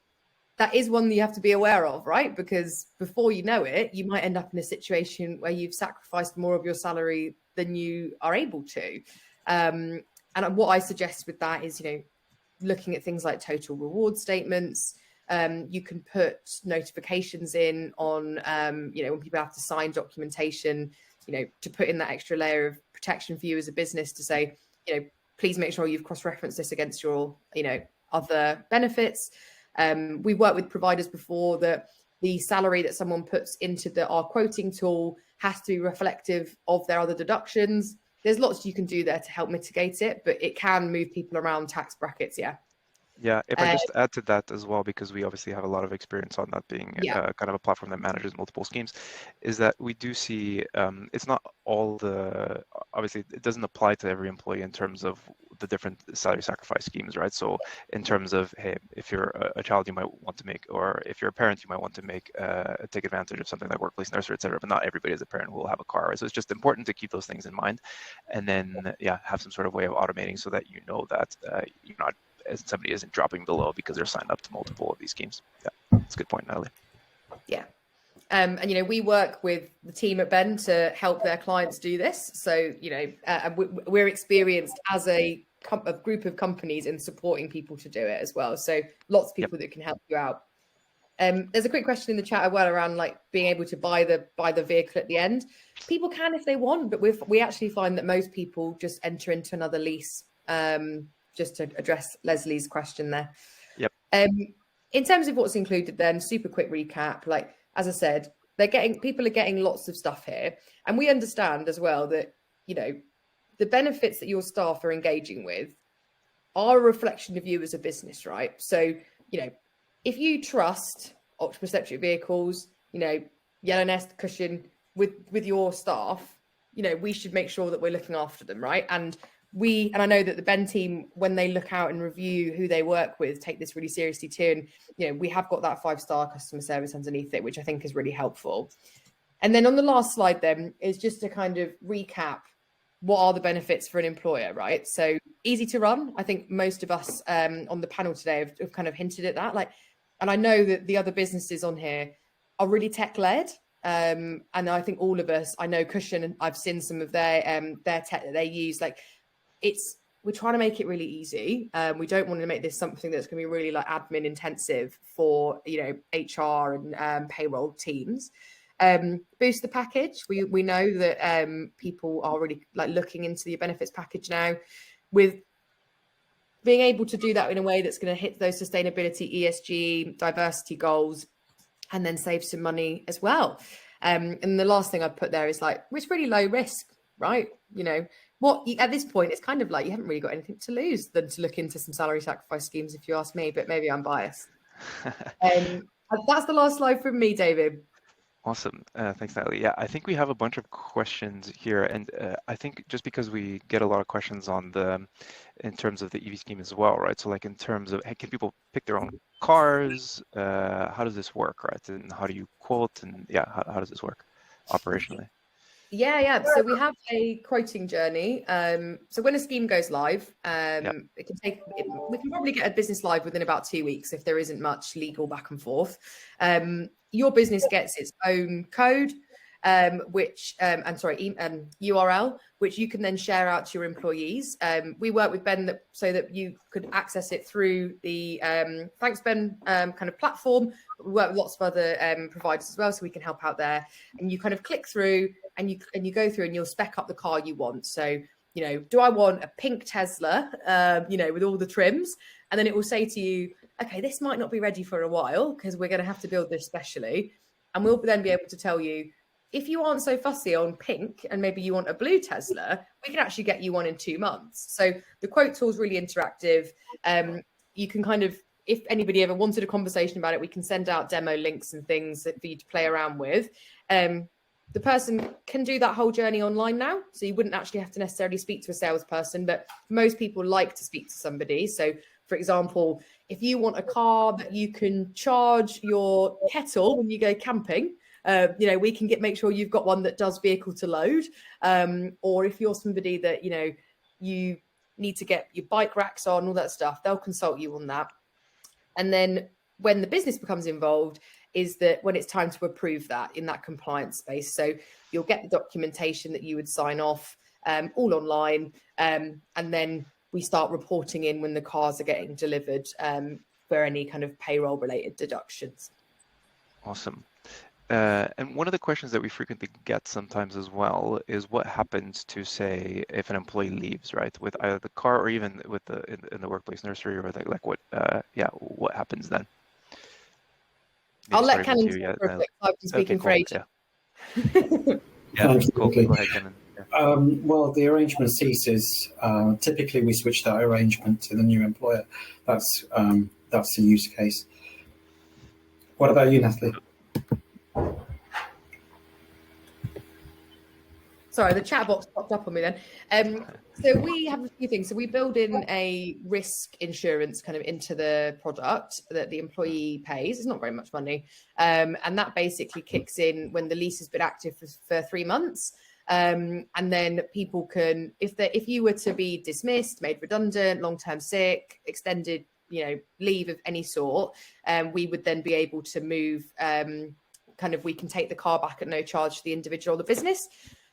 That is one that you have to be aware of, right? Because before you know it, you might end up in a situation where you've sacrificed more of your salary than you are able to. And what I suggest with that is, looking at things like total reward statements. You can put notifications in on, when people have to sign documentation, to put in that extra layer of protection for you as a business to say, please make sure you've cross-referenced this against your, other benefits. We've worked with providers before that the salary that someone puts into our quoting tool has to be reflective of their other deductions. There's lots you can do there to help mitigate it, but it can move people around tax brackets. Yeah. Yeah, if I just add to that as well, because we obviously have a lot of experience on that being Yeah. kind of a platform that manages multiple schemes, is that we do see it's not all the, obviously it doesn't apply to every employee in terms of the different salary sacrifice schemes, right? So in terms of, hey, if you're a child, you might want to make, or if you're a parent, you might want to make, take advantage of something like workplace nursery, et cetera, but not everybody as a parent will have a car, right? So it's just important to keep those things in mind, and then, yeah, have some sort of way of automating so that you know that you're not, as somebody isn't dropping below because they're signed up to multiple of these schemes. Yeah, that's a good point, Natalie. Yeah. And, you know, we work with the team at Ben to help their clients do this. So, you know, we're experienced as a group of companies in supporting people to do it as well. So lots of people that can help you out. There's a quick question in the chat as well around like being able to buy the vehicle at the end. People can if they want, but we actually find that most people just enter into another lease. Just to address Leslie's question there. Yep. In terms of what's included then, super quick recap, like, as I said, people are getting lots of stuff here. And we understand as well that, you know, the benefits that your staff are engaging with are a reflection of you as a business, right? So, you know, if you trust Octopus Electric Vehicles, you know, Yellow Nest, Cushon with your staff, you know, we should make sure that we're looking after them, right? And I know that the Ben team, when they look out and review who they work with, take this really seriously too. And, you know, we have got that 5-star customer service underneath it, which I think is really helpful. And then on the last slide then is just to kind of recap what are the benefits for an employer, right? So easy to run. I think most of us on the panel today have kind of hinted at that. Like, and I know that the other businesses on here are really tech-led. And I think all of us, I know Cushon, and I've seen some of their tech that they use, like, we're trying to make it really easy. We don't want to make this something that's going to be really like admin intensive for, you know, HR and payroll teams. Boost the package. We know that people are really like looking into the benefits package now, with being able to do that in a way that's going to hit those sustainability, ESG, diversity goals, and then save some money as well. And the last thing I'd put there is like, it's really low risk, right? You know, at this point, it's kind of like you haven't really got anything to lose than to look into some salary sacrifice schemes, if you ask me, but maybe I'm biased. That's the last slide from me, David. Awesome. Thanks, Natalie. Yeah, I think we have a bunch of questions here. And I think just because we get a lot of questions in terms of the EV scheme as well, right? So like in terms of, hey, can people pick their own cars? How does this work, right? And how do you quote? And yeah, how does this work operationally? Yeah. So we have a quoting journey. So when a scheme goes live, we can probably get a business live within about 2 weeks if there isn't much legal back and forth. Your business gets its own code, URL, which you can then share out to your employees. We work with Ben so that you could access it through the Thanks Ben kind of platform. We work with lots of other providers as well, so we can help out there. And you kind of click through and you go through and you'll spec up the car you want. So, you know, do I want a pink Tesla, with all the trims? And then it will say to you, okay, this might not be ready for a while because we're going to have to build this specially. And we'll then be able to tell you, if you aren't so fussy on pink and maybe you want a blue Tesla, we can actually get you one in 2 months. So the quote tool is really interactive. You can kind of, if anybody ever wanted a conversation about it, we can send out demo links and things for you to play around with. The person can do that whole journey online now. So you wouldn't actually have to necessarily speak to a salesperson, but most people like to speak to somebody. So for example, if you want a car that you can charge your kettle when you go camping, we can make sure you've got one that does vehicle to load. Or if you're somebody that, you need to get your bike racks on, all that stuff, they'll consult you on that. And then when the business becomes involved is that when it's time to approve that in that compliance space. So you'll get the documentation that you would sign off all online. And then we start reporting in when the cars are getting delivered for any kind of payroll related deductions. Awesome. And one of the questions that we frequently get sometimes as well is what happens to, say, if an employee leaves, right, with either the car or even with in the workplace nursery, or what happens then? I'll let starting with Kannan you, talk for a Natalie. quick. I've been speaking for cool. ages. Yeah, Thank you, cool. Natalie. Go ahead, Kannan. Well, the arrangement ceases. Typically, we switch that arrangement to the new employer. That's the use case. What about you, Natalie? Sorry, the chat box popped up on me then. So we have a few things. So we build in a risk insurance kind of into the product that the employee pays. It's not very much money. And that basically kicks in when the lease has been active for 3 months. And then people can, if you were to be dismissed, made redundant, long-term sick, extended, leave of any sort, we would then be able to move, we can take the car back at no charge to the individual or the business.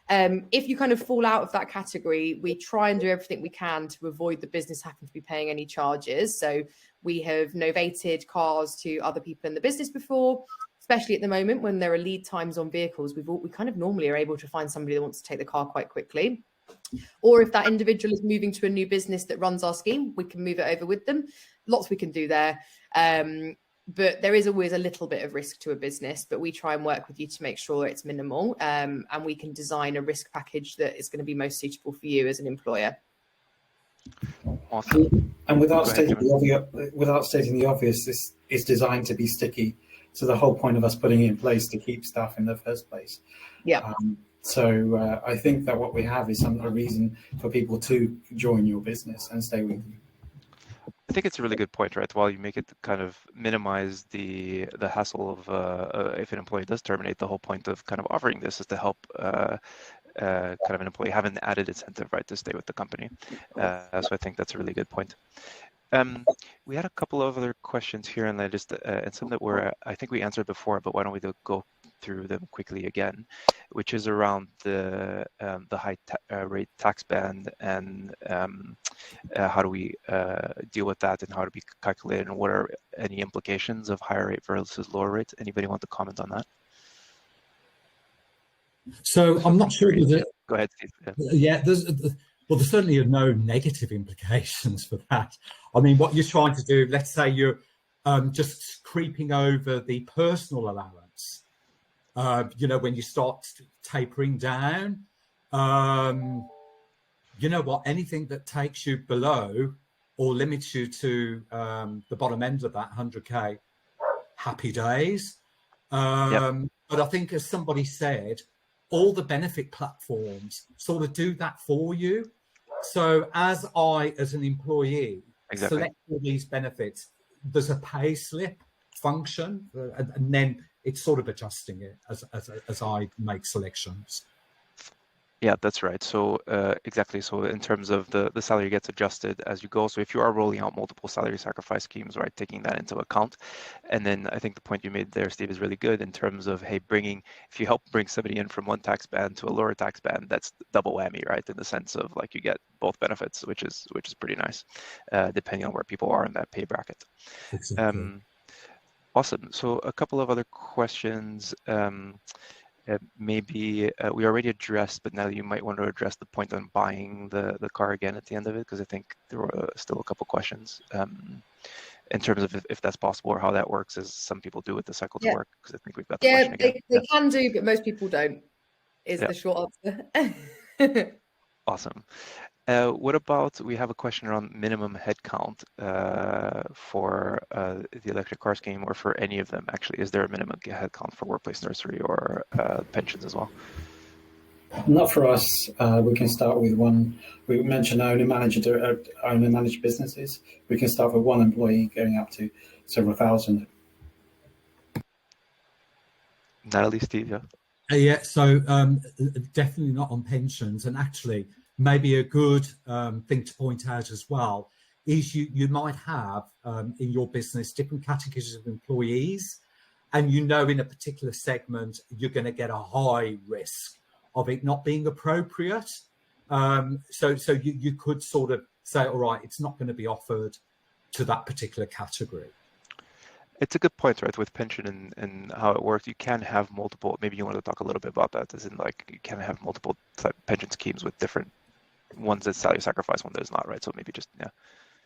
If you kind of fall out of that category, we try and do everything we can to avoid the business having to be paying any charges. So we have novated cars to other people in the business before, especially at the moment when there are lead times on vehicles. We kind of normally are able to find somebody that wants to take the car quite quickly. Or if that individual is moving to a new business that runs our scheme, we can move it over with them. Lots we can do there. But there is always a little bit of risk to a business, but we try and work with you to make sure it's minimal, and we can design a risk package that is going to be most suitable for you as an employer. Awesome. And without stating the obvious, this is designed to be sticky. So the whole point of us putting it in place to keep staff in the first place. Yeah. So I think that what we have is a reason for people to join your business and stay with you. I think it's a really good point, right? While you make it kind of minimize the hassle of if an employee does terminate, the whole point of kind of offering this is to help kind of an employee have an added incentive, right, to stay with the company. So I think that's a really good point. We had a couple of other questions here, and and some that I think we answered before, but why don't we go through them quickly again, which is around the high rate tax band and how do we deal with that and how to be calculated, and what are any implications of higher rate versus lower rates? Anybody want to comment on that? So I'm not sure. Go ahead, Steve. Yeah, there's certainly no negative implications for that. I mean, what you're trying to do, let's say you're just creeping over the personal allowance, when you start tapering down, anything that takes you below or limits you to the bottom end of that 100K, happy days. But I think, as somebody said, all the benefit platforms sort of do that for you. So as an employee, select all these benefits, there's a pay slip function, and then it's sort of adjusting it as I make selections. Yeah, that's right. So exactly. So in terms of the salary gets adjusted as you go. So if you are rolling out multiple salary sacrifice schemes, right, taking that into account. And then I think the point you made there, Steve, is really good in terms of, hey, if you help bring somebody in from one tax band to a lower tax band, that's double whammy, right? In the sense of like you get both benefits, which is pretty nice, depending on where people are in that pay bracket. Exactly. Awesome. So a couple of other questions. Maybe we already addressed, but now you might want to address the point on buying the car again at the end of it, because I think there were still a couple questions in terms of if that's possible or how that works, as some people do with the cycle to work, because I think we've got the question again. They can do, but most people don't, is the short answer. Awesome. What about, we have a question around minimum headcount for the electric car scheme, or for any of them, actually. Is there a minimum headcount for workplace nursery or pensions as well? Not for us. We can start with one. We mentioned owner managed businesses. We can start with one employee going up to several thousand. Natalie, Steve, yeah? Yeah, so definitely not on pensions. And actually, maybe a good thing to point out as well is you might have in your business different categories of employees, and in a particular segment you're going to get a high risk of it not being appropriate. So you could sort of say, all right, it's not going to be offered to that particular category. It's a good point, right? With pension and how it works, you can have multiple. Maybe you want to talk a little bit about that, as in like you can have multiple pension schemes with different ones that salary sacrifice, one that is not, right? So maybe just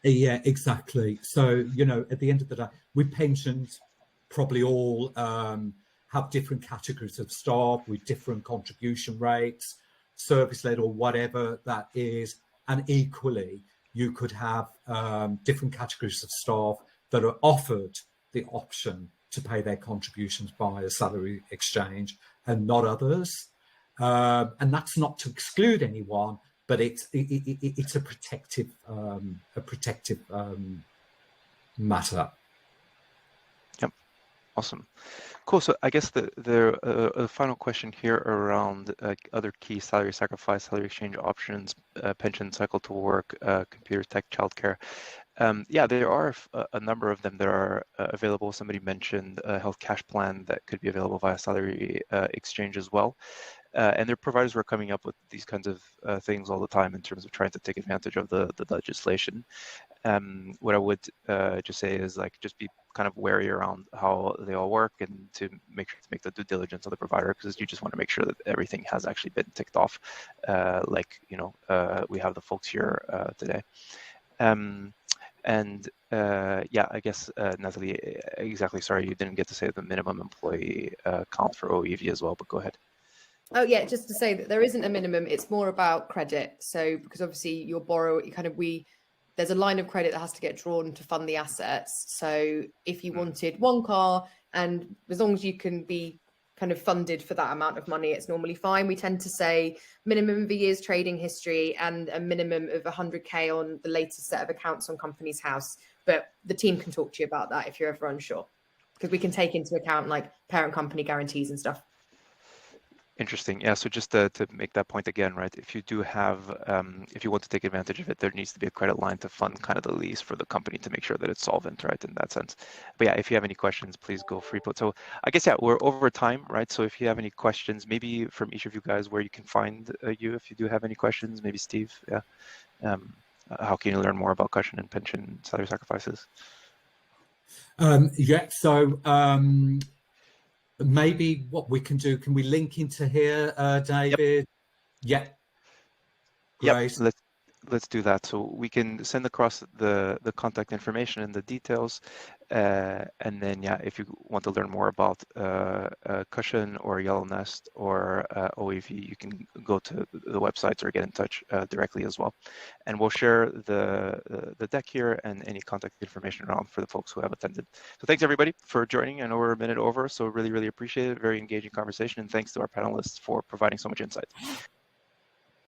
yeah, exactly. So at the end of the day, with pensions, probably all have different categories of staff with different contribution rates, service-led or whatever that is. And equally, you could have different categories of staff that are offered the option to pay their contributions by a salary exchange and not others. And that's not to exclude anyone, but it's a protective matter. Yep, awesome, cool. So I guess the final question here around other key salary sacrifice, salary exchange options, pension, cycle to work, computer tech, childcare. Yeah, there are a number of them that are available. Somebody mentioned a health cash plan that could be available via salary exchange as well. And their providers were coming up with these kinds of things all the time in terms of trying to take advantage of the legislation. What I would just say is just be kind of wary around how they all work, and to make sure to make the due diligence of the provider, because you just want to make sure that everything has actually been ticked off, we have the folks here today. Yeah, I guess, Natalie, exactly, sorry, you didn't get to say the minimum employee count for OEV as well, but go ahead. Oh yeah, just to say that there isn't a minimum. It's more about credit. So because obviously your borrower, there's a line of credit that has to get drawn to fund the assets. So if you wanted one car, and as long as you can be kind of funded for that amount of money, it's normally fine. We tend to say minimum of a year's trading history and a minimum of 100K on the latest set of accounts on Companies House. But the team can talk to you about that if you're ever unsure, because we can take into account like parent company guarantees and stuff. Interesting. Yeah. So just to make that point again, right? If you do have, if you want to take advantage of it, there needs to be a credit line to fund kind of the lease for the company to make sure that it's solvent, right? In that sense. But yeah, if you have any questions, please go free put. So I guess, yeah, we're over time, right? So if you have any questions, maybe from each of you guys, where you can find you, if you do have any questions, maybe Steve, yeah. How can you learn more about Cushon and pension salary sacrifices? Maybe what we can do, can we link into here, David? Yep. Great. Yep. Let's do that. So we can send across the contact information and the details, and then yeah, if you want to learn more about Cushon or Yellow Nest or OEV, you can go to the websites or get in touch directly as well. And we'll share the deck here and any contact information around for the folks who have attended. So thanks everybody for joining. I know we're a minute over, so really appreciate it. Very engaging conversation, and thanks to our panelists for providing so much insight.